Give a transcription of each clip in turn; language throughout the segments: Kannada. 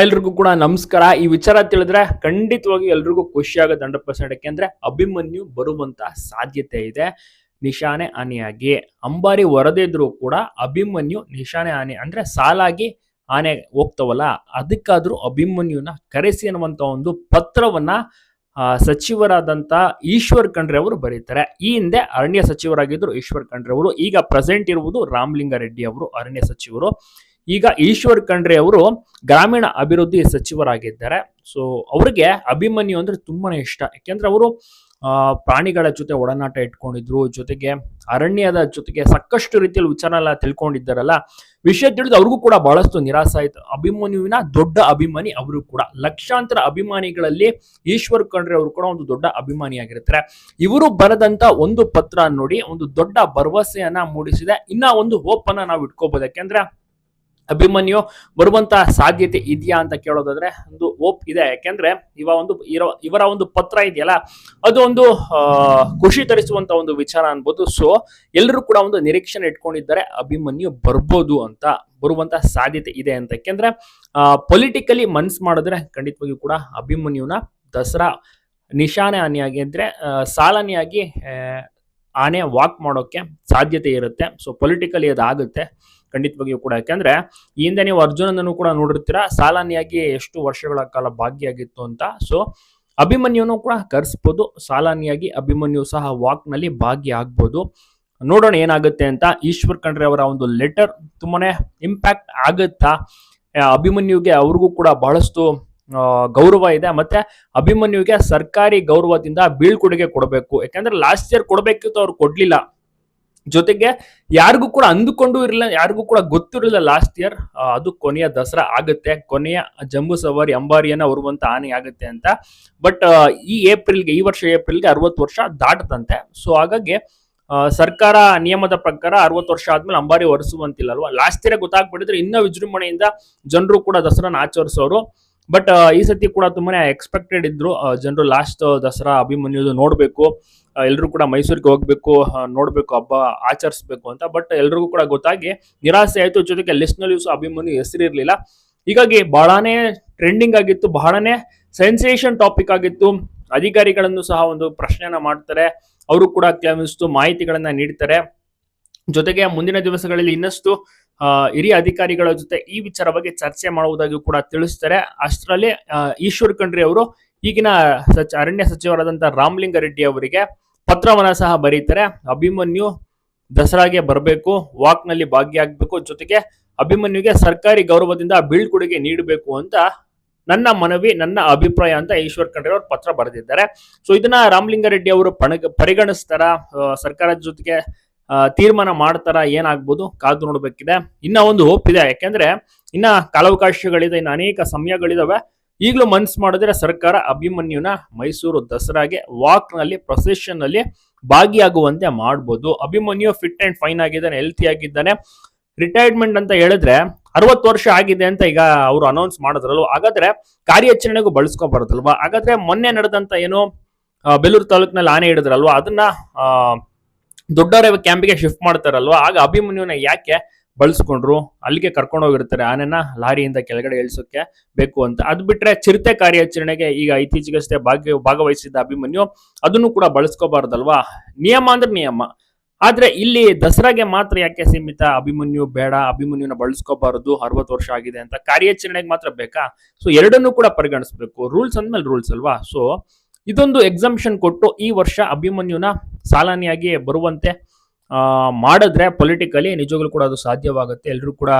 ಎಲ್ರಿಗೂ ಕೂಡ ನಮಸ್ಕಾರ. ಈ ವಿಚಾರ ತಿಳಿದ್ರೆ ಖಂಡಿತವಾಗಿ ಎಲ್ರಿಗೂ ಖುಷಿ ಆಗುತ್ತೆ 100%. ಯಾಕೆಂದ್ರೆ ಅಭಿಮನ್ಯು ಬರುವಂತ ಸಾಧ್ಯತೆ ಇದೆ ನಿಶಾನೆ ಆನೆಯಾಗಿ. ಅಂಬಾರಿ ಹೊರದೇ ಇದ್ರು ಕೂಡ ಅಭಿಮನ್ಯು ನಿಶಾನೆ ಆನೆ ಅಂದ್ರೆ ಸಾಲಾಗಿ ಆನೆ ಹೋಗ್ತವಲ್ಲ, ಅದಕ್ಕಾದ್ರೂ ಅಭಿಮನ್ಯುನ ಕರೆಸಿ ಅನ್ನುವಂತ ಒಂದು ಪತ್ರವನ್ನ ಸಚಿವರಾದಂತ ಈಶ್ವರ್ ಖಂಡ್ರೆ ಅವರು ಬರೀತಾರೆ. ಈ ಹಿಂದೆ ಅರಣ್ಯ ಸಚಿವರಾಗಿದ್ರು ಈಶ್ವರ್ ಖಂಡ್ರೆ ಅವರು. ಈಗ ಪ್ರೆಸೆಂಟ್ ಇರುವುದು ರಾಮಲಿಂಗಾರೆಡ್ಡಿ ಅವರು ಅರಣ್ಯ ಸಚಿವರು. ಈಗ ಈಶ್ವರ್ ಖಂಡ್ರೆ ಅವರು ಗ್ರಾಮೀಣ ಅಭಿವೃದ್ಧಿ ಸಚಿವರಾಗಿದ್ದಾರೆ. ಸೊ ಅವ್ರಿಗೆ ಅಭಿಮನ್ಯು ಅಂದ್ರೆ ತುಂಬಾನೇ ಇಷ್ಟ. ಯಾಕೆಂದ್ರೆ ಅವರು ಪ್ರಾಣಿಗಳ ಜೊತೆ ಒಡನಾಟ ಇಟ್ಕೊಂಡಿದ್ರು, ಜೊತೆಗೆ ಅರಣ್ಯದ ಜೊತೆಗೆ ಸಾಕಷ್ಟು ರೀತಿಯಲ್ಲಿ ವಿಚಾರ ಎಲ್ಲ ತಿಳ್ಕೊಂಡಿದ್ದಾರಲ್ಲ. ವಿಷಯ ತಿಳಿದು ಅವ್ರಿಗೂ ಕೂಡ ಬಹಳಷ್ಟು ನಿರಾಸೆ ಆಯ್ತು. ಅಭಿಮನ್ಯುವಿನ ದೊಡ್ಡ ಅಭಿಮಾನಿ ಅವರು ಕೂಡ. ಲಕ್ಷಾಂತರ ಅಭಿಮಾನಿಗಳಲ್ಲಿ ಈಶ್ವರ್ ಖಂಡ್ರೆ ಅವರು ಕೂಡ ಒಂದು ದೊಡ್ಡ ಅಭಿಮಾನಿಯಾಗಿರ್ತಾರೆ. ಇವರು ಬರೆದಂತ ಒಂದು ಪತ್ರ ನೋಡಿ ಒಂದು ದೊಡ್ಡ ಭರವಸೆಯನ್ನ ಮೂಡಿಸಿದೆ. ಇನ್ನ ಒಂದು ಹೋಪ್ ಅನ್ನ ನಾವು ಇಟ್ಕೋಬಹುದು. ಯಾಕೆಂದ್ರೆ ಅಭಿಮನ್ಯು ಬರುವಂತ ಸಾಧ್ಯತೆ ಇದೆಯಾ ಅಂತ ಕೇಳೋದಾದ್ರೆ ಒಂದು ಹೋಪ್ ಇದೆ. ಯಾಕೆಂದ್ರೆ ಇವರ ಒಂದು ಪತ್ರ ಇದೆಯಲ್ಲ, ಅದು ಒಂದು ಖುಷಿ ತರಿಸುವಂತ ಒಂದು ವಿಚಾರ ಅನ್ಬೋದು. ಸೊ ಎಲ್ಲರೂ ಕೂಡ ಒಂದು ನಿರೀಕ್ಷಣೆ ಇಟ್ಕೊಂಡಿದ್ದಾರೆ ಅಭಿಮನ್ಯು ಬರ್ಬೋದು ಅಂತ, ಬರುವಂತ ಸಾಧ್ಯತೆ ಇದೆ ಅಂತ. ಯಾಕೆಂದ್ರೆ ಪೊಲಿಟಿಕಲಿ ಮನ್ಸ್ ಮಾಡಿದ್ರೆ ಖಂಡಿತವಾಗಿಯೂ ಕೂಡ ಅಭಿಮನ್ಯುನ ದಸರಾ ನಿಶಾನೆ ಆನೆಯಾಗಿ ಅಂದ್ರೆ ಸಾಲನೆಯಾಗಿ ಆನೆ ವಾಕ್ ಮಾಡೋಕೆ ಸಾಧ್ಯತೆ ಇರುತ್ತೆ. ಸೊ ಪೊಲಿಟಿಕಲಿ ಅದಾಗುತ್ತೆ ಖಂಡಿತವಾಗಿಯೂ ಕೂಡ. ಯಾಕಂದ್ರೆ ಈ ಹಿಂದೆ ನೀವು ಅರ್ಜುನನನ್ನು ಕೂಡ ನೋಡಿರ್ತೀರಾ, ಸಾಲಾನಿಯಾಗಿ ಎಷ್ಟು ವರ್ಷಗಳ ಕಾಲ ಭಾಗಿಯಾಗಿತ್ತು ಅಂತ. ಸೊ ಅಭಿಮನ್ಯುನು ಕೂಡ ಕರೆಸ್ಬೋದು, ಸಾಲಾನಿಯಾಗಿ ಅಭಿಮನ್ಯು ಸಹ ವಾಕ್ ನಲ್ಲಿ ಭಾಗಿಯಾಗ್ಬೋದು. ನೋಡೋಣ ಏನಾಗುತ್ತೆ ಅಂತ. ಈಶ್ವರ್ ಖಂಡ್ರೆ ಅವರ ಒಂದು ಲೆಟರ್ ತುಂಬಾನೇ ಇಂಪ್ಯಾಕ್ಟ್ ಆಗುತ್ತಾ ಅಭಿಮನ್ಯುಗೆ? ಅವ್ರಿಗೂ ಕೂಡ ಬಹಳಷ್ಟು ಗೌರವ ಇದೆ. ಮತ್ತೆ ಅಭಿಮನ್ಯುಗೆ ಸರ್ಕಾರಿ ಗೌರವದಿಂದ ಬೀಳ್ಕೊಡುಗೆ ಕೊಡಬೇಕು. ಯಾಕಂದ್ರೆ ಲಾಸ್ಟ್ ಇಯರ್ ಕೊಡಬೇಕಿತ್ತು, ಅವ್ರು ಕೊಡ್ಲಿಲ್ಲ. ಜೊತೆಗೆ ಯಾರಿಗೂ ಕೂಡ ಅಂದುಕೊಂಡು ಇರಲಿಲ್ಲ, ಯಾರಿಗೂ ಕೂಡ ಗೊತ್ತಿರಲಿಲ್ಲ ಲಾಸ್ಟ್ ಇಯರ್ ಅದು ಕೊನೆಯ ದಸರಾ ಆಗುತ್ತೆ, ಕೊನೆಯ ಜಂಬೂ ಸವಾರಿ ಅಂಬಾರಿಯನ್ನ ಹೊರುವಂತ ಆನೆ ಆಗುತ್ತೆ ಅಂತ. ಬಟ್ ಈ ವರ್ಷ ಏಪ್ರಿಲ್ಗೆ 60 ವರ್ಷ ದಾಟದಂತೆ. ಸೊ ಹಾಗಾಗಿ ಸರ್ಕಾರ ನಿಯಮದ ಪ್ರಕಾರ 60 ವರ್ಷ ಆದ್ಮೇಲೆ ಅಂಬಾರಿ ಹೊರಿಸುವಂತಿಲ್ಲ ಅಲ್ವಾ. ಲಾಸ್ಟ್ ಇಯರ್ ಗೊತ್ತಾಗ್ಬಿಟ್ಟಿದ್ರೆ ಇನ್ನೂ ವಿಜೃಂಭಣೆಯಿಂದ ಜನರು ಕೂಡ ದಸರಾನ ಆಚರಿಸೋರು. ಬಟ್ ಈ ಸತಿ ಕೂಡ ತುಂಬಾನೇ ಎಕ್ಸ್ಪೆಕ್ಟೆಡ್ ಇದ್ರು ಜನರು. ಲಾಸ್ಟ್ ದಸರಾ ಅಭಿಮನ್ಯುದು ನೋಡ್ಬೇಕು, ಎಲ್ರು ಕೂಡ ಮೈಸೂರಿಗೆ ಹೋಗ್ಬೇಕು, ನೋಡ್ಬೇಕು, ಹಬ್ಬ ಆಚರಿಸ್ಬೇಕು ಅಂತ. ಬಟ್ ಎಲ್ರಿಗೂ ಕೂಡ ಗೊತ್ತಾಗಿ ನಿರಾಸೆ ಆಯ್ತು. ಜೊತೆಗೆ ಲಿಸ್ಟ್ ನಲ್ಲಿ ಅಭಿಮನ್ಯು ಹೆಸರಿರ್ಲಿಲ್ಲ. ಹೀಗಾಗಿ ಬಹಳನೇ ಟ್ರೆಂಡಿಂಗ್ ಆಗಿತ್ತು, ಬಹಳನೇ ಸೆನ್ಸೇಷನ್ ಟಾಪಿಕ್ ಆಗಿತ್ತು. ಅಧಿಕಾರಿಗಳನ್ನು ಸಹ ಒಂದು ಪ್ರಶ್ನೆಯನ್ನ ಮಾಡ್ತಾರೆ, ಅವರು ಕೂಡ ಕೆಲವೊಂದಿಷ್ಟು ಮಾಹಿತಿಗಳನ್ನ ನೀಡ್ತಾರೆ. ಜೊತೆಗೆ ಮುಂದಿನ ದಿವಸಗಳಲ್ಲಿ ಇನ್ನಷ್ಟು ಹಿರಿಯ ಅಧಿಕಾರಿಗಳ ಜೊತೆ ಈ ವಿಚಾರ ಬಗ್ಗೆ ಚರ್ಚೆ ಮಾಡುವುದಾಗಿ ಕೂಡ ತಿಳಿಸ್ತಾರೆ. ಅಷ್ಟರಲ್ಲಿ ಈಶ್ವರ್ ಖಂಡ್ರೆ ಅವರು ಈಗಿನ ಅರಣ್ಯ ಸಚಿವರಾದಂತಹ ರಾಮಲಿಂಗಾರೆಡ್ಡಿ ಅವರಿಗೆ ಪತ್ರವನ್ನ ಸಹ ಬರೀತಾರೆ. ಅಭಿಮನ್ಯು ದಸರಾಗೆ ಬರಬೇಕು, ವಾಕ್ ನಲ್ಲಿ ಭಾಗಿಯಾಗಬೇಕು, ಜೊತೆಗೆ ಅಭಿಮನ್ಯುಗೆ ಸರ್ಕಾರಿ ಗೌರವದಿಂದ ಬೀಳ್ಕೊಡುಗೆ ನೀಡಬೇಕು ಅಂತ ನನ್ನ ಮನವಿ, ನನ್ನ ಅಭಿಪ್ರಾಯ ಅಂತ ಈಶ್ವರ್ ಖಂಡ್ರೆ ಅವರು ಪತ್ರ ಬರೆದಿದ್ದಾರೆ. ಸೊ ಇದನ್ನ ರಾಮಲಿಂಗಾರೆಡ್ಡಿ ಅವರು ಪರಿಗಣಿಸ್ತಾರ, ಸರ್ಕಾರದ ಜೊತೆಗೆ ತೀರ್ಮಾನ ಮಾಡ್ತಾರ, ಏನಾಗ್ಬೋದು ಕಾದು ನೋಡ್ಬೇಕಿದೆ. ಇನ್ನ ಒಂದು ಹೋಪ್ ಇದೆ. ಯಾಕೆಂದ್ರೆ ಇನ್ನ ಕಾಲಾವಕಾಶಗಳಿದೆ, ಇನ್ನು ಅನೇಕ ಸಮಯಗಳಿದಾವೆ. ಈಗಲೂ ಮನ್ಸ್ ಮಾಡಿದ್ರೆ ಸರ್ಕಾರ ಅಭಿಮನ್ಯುನ ಮೈಸೂರು ದಸರಾಗೆ ವಾಕ್ ನಲ್ಲಿ, ಪ್ರೊಸೆಷನ್ ನಲ್ಲಿ ಭಾಗಿಯಾಗುವಂತೆ ಮಾಡ್ಬೋದು. ಅಭಿಮನ್ಯು ಫಿಟ್ ಅಂಡ್ ಫೈನ್ ಆಗಿದ್ದಾನೆ, ಹೆಲ್ತಿ ಆಗಿದ್ದಾನೆ. ರಿಟೈರ್ಮೆಂಟ್ ಅಂತ ಹೇಳಿದ್ರೆ 60 ವರ್ಷ ಆಗಿದೆ ಅಂತ ಈಗ ಅವರು ಅನೌನ್ಸ್ ಮಾಡಿದ್ರಲ್ವ, ಹಾಗಾದ್ರೆ ಕಾರ್ಯಾಚರಣೆಗೂ ಬಳಸ್ಕೊಬಾರ್ದಲ್ವಾ? ಹಾಗಾದ್ರೆ ಮೊನ್ನೆ ನಡೆದಂತ ಏನು ಬೇಲೂರು ತಾಲೂಕಿನಲ್ಲಿ ಆನೆ ಹಿಡಿದ್ರಲ್ವಾ, ಅದನ್ನ ದೊಡ್ಡವರ ಕ್ಯಾಂಪಿಗೆ ಶಿಫ್ಟ್ ಮಾಡ್ತಾರಲ್ವಾ, ಆಗ ಅಭಿಮನ್ಯುನ ಯಾಕೆ ಬಳಸ್ಕೊಂಡ್ರು? ಅಲ್ಲಿಗೆ ಕರ್ಕೊಂಡು ಹೋಗಿರ್ತಾರೆ ಆನೆನ ಲಾರಿಯಿಂದ ಕೆಳಗಡೆ ಇಳಿಸೋಕೆ ಬೇಕು ಅಂತ. ಅದ್ ಬಿಟ್ರೆ ಚಿರತೆ ಕಾರ್ಯಾಚರಣೆಗೆ ಈಗ ಇತ್ತೀಚೆಗಷ್ಟೇ ಭಾಗವಹಿಸಿದ್ದ ಅಭಿಮನ್ಯು, ಅದನ್ನು ಕೂಡ ಬಳಸ್ಕೋಬಾರ್ದಲ್ವಾ? ನಿಯಮ ಅಂದ್ರೆ ನಿಯಮ, ಆದ್ರೆ ಇಲ್ಲಿ ದಸರಾಗೆ ಮಾತ್ರ ಯಾಕೆ ಸೀಮಿತ? ಅಭಿಮನ್ಯು ಬೇಡ, ಅಭಿಮನ್ಯುನ ಬಳಸ್ಕೋಬಾರದು, 60 ವರ್ಷ ಆಗಿದೆ ಅಂತ, ಕಾರ್ಯಾಚರಣೆಗೆ ಮಾತ್ರ ಬೇಕಾ? ಸೊ ಎರಡನ್ನೂ ಕೂಡ ಪರಿಗಣಿಸ್ಬೇಕು. ರೂಲ್ಸ್ ಅಂದ್ಮೇಲೆ ರೂಲ್ಸ್ ಅಲ್ವಾ? ಸೊ ಇದೊಂದು ಎಕ್ಸಂಪ್ಷನ್ ಕೊಟ್ಟು ಈ ವರ್ಷ ಅಭಿಮನ್ಯುನ ಸಾಲಾನಿಯಾಗಿ ಬರುವಂತೆ ಮಾಡಿದ್ರೆ ಪೊಲಿಟಿಕಲಿ ನಿಜವಾಗ್ಲೂ ಕೂಡ ಅದು ಸಾಧ್ಯವಾಗುತ್ತೆ. ಎಲ್ಲರೂ ಕೂಡ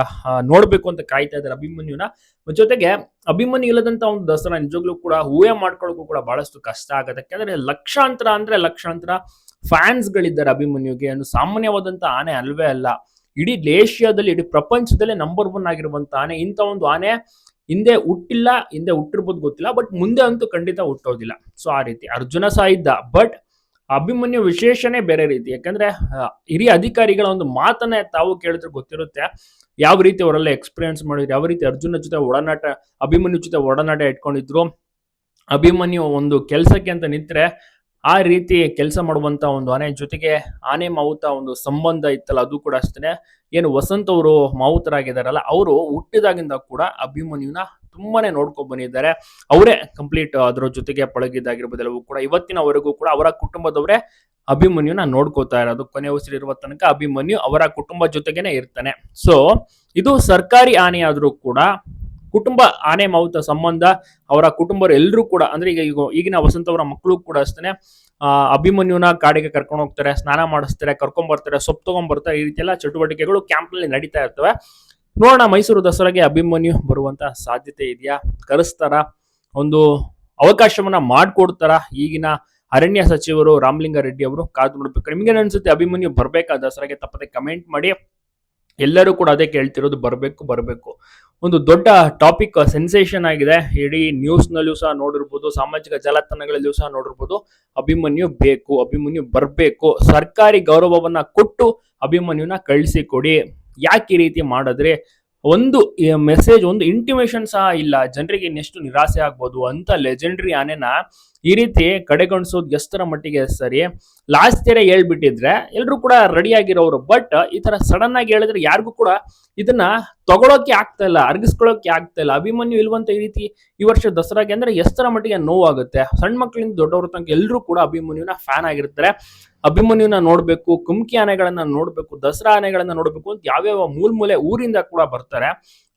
ನೋಡ್ಬೇಕು ಅಂತ ಕಾಯ್ತಾ ಇದ್ದಾರೆ ಅಭಿಮನ್ಯುನ. ಜೊತೆಗೆ ಅಭಿಮನ್ಯು ಇಲ್ಲದಂತ ಒಂದು ದಸರಾ ನಿಜವಾಗ್ಲೂ ಕೂಡ ಊಹೆ ಮಾಡ್ಕೊಳ್ಳೋಕ್ಕೂ ಕೂಡ ಬಹಳಷ್ಟು ಕಷ್ಟ ಆಗುತ್ತೆ. ಯಾಕಂದ್ರೆ ಲಕ್ಷಾಂತರ ಫ್ಯಾನ್ಸ್ ಗಳಿದ್ದಾರೆ ಅಭಿಮನ್ಯುಗೆ. ಒಂದು ಸಾಮಾನ್ಯವಾದಂತ ಆನೆ ಅಲ್ವೇ ಅಲ್ಲ. ಇಡೀ ಏಷ್ಯಾದಲ್ಲಿ, ಇಡೀ ಪ್ರಪಂಚದಲ್ಲೇ ನಂಬರ್ 1 ಆಗಿರುವಂತ ಆನೆ. ಇಂಥ ಒಂದು ಆನೆ ಹಿಂದೆ ಹುಟ್ಟಿಲ್ಲ, ಹಿಂದೆ ಹುಟ್ಟಿರ್ಬೋದು ಗೊತ್ತಿಲ್ಲ, ಬಟ್ ಮುಂದೆ ಅಂತೂ ಖಂಡಿತ ಹುಟ್ಟೋದಿಲ್ಲ. ಸೊ ಆ ರೀತಿ ಅರ್ಜುನ ಸಹ ಇದ್ದ, ಬಟ್ ಅಭಿಮನ್ಯು ವಿಶೇಷನೇ ಬೇರೆ ರೀತಿ. ಯಾಕಂದ್ರೆ ಹಿರಿಯ ಅಧಿಕಾರಿಗಳ ಒಂದು ಮಾತನ್ನ ತಾವು ಕೇಳಿದ್ರೆ ಗೊತ್ತಿರುತ್ತೆ ಯಾವ ರೀತಿ ಅವರೆಲ್ಲ ಎಕ್ಸ್ಪೀರಿಯನ್ಸ್ ಮಾಡಿದ್ರು, ಯಾವ ರೀತಿ ಅರ್ಜುನ ಜೊತೆ ಅಭಿಮನ್ಯು ಜೊತೆ ಒಡನಾಟ ಇಟ್ಕೊಂಡಿದ್ರು. ಅಭಿಮನ್ಯು ಒಂದು ಕೆಲಸಕ್ಕೆ ಅಂತ ನಿಂತ್ರೆ ಆ ರೀತಿ ಕೆಲಸ ಮಾಡುವಂತ ಒಂದು ಆನೆ ಜೊತೆಗೆ ಆನೆ ಮಾವುತ ಒಂದು ಸಂಬಂಧ ಇತ್ತಲ್ಲ, ಅದು ಕೂಡ ಅಷ್ಟೇ. ಏನು ವಸಂತ್ ಅವರು ಮಾವುತರಾಗಿದ್ದಾರಲ್ಲ, ಅವರು ಹುಟ್ಟಿದಾಗಿಂದ ಕೂಡ ಅಭಿಮನ್ಯುನ ತುಂಬಾನೇ ನೋಡ್ಕೊಂಡ್ ಬಂದಿದ್ದಾರೆ. ಅವರೇ ಕಂಪ್ಲೀಟ್ ಅದ್ರ ಜೊತೆಗೆ ಪಳಗಿದ್ದಾಗಿರ್ಬೋದು ಎಲ್ಲವೂ ಕೂಡ ಇವತ್ತಿನವರೆಗೂ ಕೂಡ ಅವರ ಕುಟುಂಬದವರೇ ಅಭಿಮನ್ಯುನ ನೋಡ್ಕೋತಾ ಇರೋದು. ಕೊನೆ ಉಸಿರಿರುವ ತನಕ ಅಭಿಮನ್ಯು ಅವರ ಕುಟುಂಬ ಜೊತೆಗೇನೆ ಇರ್ತಾನೆ. ಸೊ ಇದು ಸರ್ಕಾರಿ ಆನೆ ಆದ್ರೂ ಕೂಡ ಕುಟುಂಬ ಆನೆ ಮಾವುತ ಸಂಬಂಧ ಅವರ ಕುಟುಂಬರು ಎಲ್ಲರೂ ಕೂಡ ಅಂದ್ರೆ ಈಗಿನ ವಸಂತ ಅವರ ಮಕ್ಕಳು ಕೂಡ ಅಷ್ಟೇ ಅಭಿಮನ್ಯುನ ಕಾಡಿಗೆ ಕರ್ಕೊಂಡು ಹೋಗ್ತಾರೆ, ಸ್ನಾನ ಮಾಡಿಸ್ತಾರೆ, ಕರ್ಕೊಂಡ್ ಬರ್ತಾರೆ, ಸೊಪ್ಪು ತಗೊಂಡ್ ಬರ್ತಾರೆ. ಈ ರೀತಿ ಎಲ್ಲ ಚಟುವಟಿಕೆಗಳು ಕ್ಯಾಂಪ್ ನಲ್ಲಿ ನಡೀತಾ ಇರ್ತವೆ. ನೋಡೋಣ ಮೈಸೂರು ದಸರಾಗೆ ಅಭಿಮನ್ಯು ಬರುವಂತ ಸಾಧ್ಯತೆ ಇದೆಯಾ, ಕರೆಸ್ತಾರ, ಒಂದು ಅವಕಾಶವನ್ನ ಮಾಡ್ಕೊಡ್ತಾರ ಈಗಿನ ಅರಣ್ಯ ಸಚಿವರು ರಾಮಲಿಂಗಾರೆಡ್ಡಿ ಅವರು? ಕಾದು ನೋಡ್ಬೇಕು. ನಿಮ್ಗೆ ಅನ್ಸುತ್ತೆ ಅಭಿಮನ್ಯು ಬರ್ಬೇಕಾ ದಸರಾಗೆ? ತಪ್ಪದೆ ಕಮೆಂಟ್ ಮಾಡಿ. ಎಲ್ಲರೂ ಕೂಡ ಅದೇ ಕೇಳ್ತಿರೋದು, ಬರಬೇಕು. ಒಂದು ದೊಡ್ಡ ಟಾಪಿಕ್ ಸೆನ್ಸೇಷನ್ ಆಗಿದೆ. ಇಡೀ ನ್ಯೂಸ್ ನಲ್ಲೂ ಸಹ ನೋಡಿರ್ಬೋದು, ಸಾಮಾಜಿಕ ಜಾಲತಾಣಗಳಲ್ಲೂ ಸಹ ನೋಡಿರ್ಬೋದು. ಅಭಿಮನ್ಯು ಬೇಕು, ಅಭಿಮನ್ಯು ಬರಬೇಕು. ಸರ್ಕಾರಿ ಗೌರವವನ್ನ ಕೊಟ್ಟು ಅಭಿಮನ್ಯುನ ಕಳಿಸಿಕೊಡಿ. ಯಾಕೆ ಈ ರೀತಿ ಮಾಡಿದ್ರೆ? ಒಂದು ಮೆಸೇಜ್, ಒಂದು ಇಂಟಿಮೇಷನ್ ಸಹ ಇಲ್ಲ. ಜನರಿಗೆ ಇನ್ನೆಷ್ಟು ನಿರಾಸೆ ಆಗ್ಬೋದು ಅಂತ ಲೆಜೆಂಡ್ರಿ ಆನೆನ ಈ ರೀತಿ ಕಡೆಗಣಿಸೋದು ಎಷ್ಟರ ಮಟ್ಟಿಗೆ ಸರಿ? ಲಾಸ್ಟ್ ಇಯರ್ ಹೇಳ್ಬಿಟ್ಟಿದ್ರೆ ಎಲ್ಲರೂ ಕೂಡ ರೆಡಿ ಆಗಿರೋರು. ಬಟ್ ಈ ತರ ಸಡನ್ ಆಗಿ ಹೇಳಿದ್ರೆ ಯಾರಿಗೂ ಕೂಡ ಇದನ್ನ ತಗೊಳಕ್ಕೆ ಆಗ್ತಾ ಇಲ್ಲ, ಅರ್ಗಿಸ್ಕೊಳ್ಳೋಕೆ ಆಗ್ತಾ ಇಲ್ಲ. ಅಭಿಮನ್ಯು ಇಲ್ವಂತ ಈ ರೀತಿ ಈ ವರ್ಷ ದಸರಾಗೆ ಅಂದ್ರೆ ಎಷ್ಟರ ಮಟ್ಟಿಗೆ ನೋವಾಗುತ್ತೆ. ಸಣ್ಣ ಮಕ್ಕಳಿಂದ ದೊಡ್ಡವ್ರ ತನಕ ಎಲ್ಲರೂ ಕೂಡ ಅಭಿಮನ್ಯುನ ಫ್ಯಾನ್ ಆಗಿರ್ತಾರೆ. ಅಭಿಮನ್ಯುನ ನೋಡ್ಬೇಕು, ಕುಮ್ಕಿ ಆನೆಗಳನ್ನ ನೋಡ್ಬೇಕು, ದಸರಾ ಆನೆಗಳನ್ನ ನೋಡ್ಬೇಕು ಅಂತ ಯಾವ್ಯಾವ ಮೂಲೆ ಊರಿಂದ ಕೂಡ ಬರ್ತಾರೆ.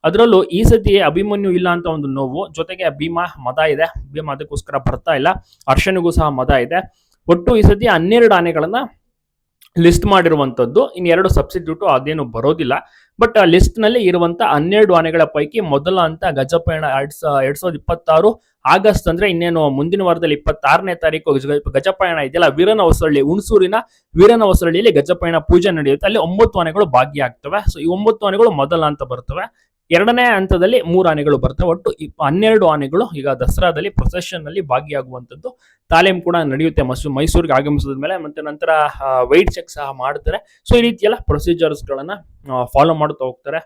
ಅದರಲ್ಲೂ ಈ ಸತಿ ಅಭಿಮನ್ಯು ಇಲ್ಲ ಅಂತ ಒಂದು ನೋವು. ಜೊತೆಗೆ ಭೀಮಾ ಮದ ಇದೆ, ಭೀಮಾ ಅದಕ್ಕೋಸ್ಕರ ಬರ್ತಾ ಇಲ್ಲ. ಹರ್ಷನಿಗೂ ಸಹ ಮದ ಇದೆ. ಒಟ್ಟು ಈ ಸತಿ 12 ಆನೆಗಳನ್ನ ಲಿಸ್ಟ್ ಮಾಡಿರುವಂತದ್ದು. ಇನ್ನು 2 ಸಬ್ಸ್ಟಿಟ್ಯೂಟ್ ಅದೇನು ಬರೋದಿಲ್ಲ. ಬಟ್ ಲಿಸ್ಟ್ ನಲ್ಲಿ ಇರುವಂತ 12 ಆನೆಗಳ ಪೈಕಿ ಮೊದಲ ಅಂತ ಗಜಪಯಣ 2026 ಆಗಸ್ಟ್ ಅಂದ್ರೆ ಇನ್ನೇನು ಮುಂದಿನ ವಾರದಲ್ಲಿ 26ನೇ ತಾರೀಕು ಗಜಪಯಣ ಇದೆಯಲ್ಲ, ವೀರನ ಹೊಸಳ್ಳಿ, ಹುಣಸೂರಿನ ವೀರನ ಹೊಸಳ್ಳಿಯಲ್ಲಿ ಗಜಪಯಣ ಪೂಜೆ ನಡೆಯುತ್ತೆ. ಅಲ್ಲಿ 9 ಆನೆಗಳು ಭಾಗಿಯಾಗ್ತವೆ. ಸೊ ಈ 9 ಆನೆಗಳು ಮೊದಲ ಅಂತ ಬರ್ತವೆ. 2ನೇ ಹಂತದಲ್ಲಿ 3 ಆನೆಗಳು ಬರ್ತವೆ. ಒಟ್ಟು 12 ಆನೆಗಳು ಈಗ ದಸರಾದಲ್ಲಿ ಪ್ರೊಸೆಷನ್ ನಲ್ಲಿ ಭಾಗಿಯಾಗುವಂತದ್ದು. ತಾಲೀಮ್ ಕೂಡ ನಡೆಯುತ್ತೆ ಮೈಸೂರಿಗೆ ಆಗಮಿಸಿದ ಮೇಲೆ. ಮತ್ತೆ ನಂತರ ವೈಟ್ ಚೆಕ್ ಸಹ ಮಾಡ್ತಾರೆ. ಸೊ ಈ ರೀತಿ ಎಲ್ಲ ಪ್ರೊಸೀಜರ್ಸ್ ಗಳನ್ನ ಫಾಲೋ ಮಾಡ್ತಾ ಹೋಗ್ತಾರೆ.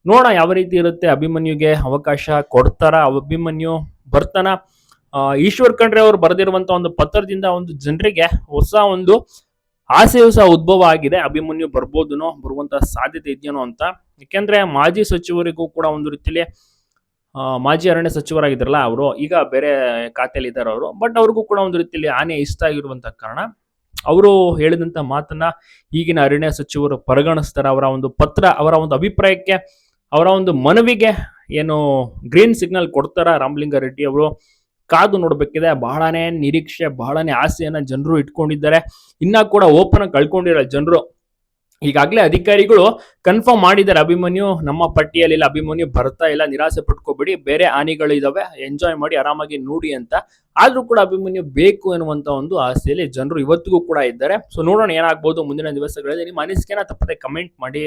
ನೋಡೋಣ ಯಾವ ರೀತಿ ಇರುತ್ತೆ. ಅಭಿಮನ್ಯುಗೆ ಅವಕಾಶ ಕೊಡ್ತಾರ? ಅಭಿಮನ್ಯು ಬರ್ತಾನ? ಈಶ್ವರ್ ಖಂಡ್ರೆ ಅವರು ಬರೆದಿರುವಂತ ಒಂದು ಪತ್ರದಿಂದ ಒಂದು ಜನರಿಗೆ ಹೊಸ ಒಂದು ಆಸೆಯೂ ಸಹ ಉದ್ಭವ ಆಗಿದೆ. ಅಭಿಮನ್ಯು ಬರ್ಬೋದನೋ, ಬರುವಂತ ಸಾಧ್ಯತೆ ಇದೆಯೇನೋ ಅಂತ. ಯಾಕೆಂದ್ರೆ ಮಾಜಿ ಸಚಿವರಿಗೂ ಕೂಡ ಒಂದು ರೀತಿಯಲ್ಲಿ ಮಾಜಿ ಅರಣ್ಯ ಸಚಿವರಾಗಿದ್ರಲ್ಲ ಅವರು, ಈಗ ಬೇರೆ ಖಾತೆಯಲ್ಲಿ ಇದ್ದಾರೆ ಅವರು. ಬಟ್ ಅವ್ರಿಗೂ ಕೂಡ ಒಂದು ರೀತಿಯಲ್ಲಿ ಆನೆ ಇಷ್ಟ ಆಗಿರುವಂತ ಕಾರಣ ಅವರು ಹೇಳಿದಂತ ಮಾತನ್ನ ಈಗಿನ ಅರಣ್ಯ ಸಚಿವರು ಪರಿಗಣಿಸ್ತಾರೆ. ಅವರ ಒಂದು ಪತ್ರ, ಅವರ ಒಂದು ಅಭಿಪ್ರಾಯಕ್ಕೆ, ಅವರ ಒಂದು ಮನವಿಗೆ ಏನು ಗ್ರೀನ್ ಸಿಗ್ನಲ್ ಕೊಡ್ತಾರ ರಾಮಲಿಂಗಾರೆಡ್ಡಿ ಅವರು? ಕಾದು ನೋಡ್ಬೇಕಿದೆ. ಬಹಳನೇ ನಿರೀಕ್ಷೆ, ಬಹಳನೇ ಆಸೆಯನ್ನ ಜನರು ಇಟ್ಕೊಂಡಿದ್ದಾರೆ. ಇನ್ನ ಕೂಡ ಓಪನ್ ಕಳ್ಕೊಂಡಿರೋ ಜನರು. ಈಗಾಗಲೇ ಅಧಿಕಾರಿಗಳು ಕನ್ಫರ್ಮ್ ಮಾಡಿದ್ದಾರೆ, ಅಭಿಮನ್ಯು ನಮ್ಮ ಪಟ್ಟಿಯಲ್ಲಿ ಇಲ್ಲ, ಅಭಿಮನ್ಯು ಬರ್ತಾ ಇಲ್ಲ, ನಿರಾಸೆ ಪಟ್ಕೋಬೇಡಿ, ಬೇರೆ ಆನೆಗಳು ಇದಾವೆ, ಎಂಜಾಯ್ ಮಾಡಿ ಆರಾಮಾಗಿ ನೋಡಿ ಅಂತ. ಆದ್ರೂ ಕೂಡ ಅಭಿಮನ್ಯು ಬೇಕು ಎನ್ನುವಂತ ಒಂದು ಆಸೆಯಲ್ಲಿ ಜನರು ಇವತ್ತಿಗೂ ಕೂಡ ಇದ್ದಾರೆ. ಸೊ ನೋಡೋಣ ಏನಾಗ್ಬೋದು ಮುಂದಿನ ದಿವಸಗಳಲ್ಲಿ. ನಿಮ್ಮ ಅನಿಸಿಕೆನ ತಪ್ಪದೆ ಕಮೆಂಟ್ ಮಾಡಿ.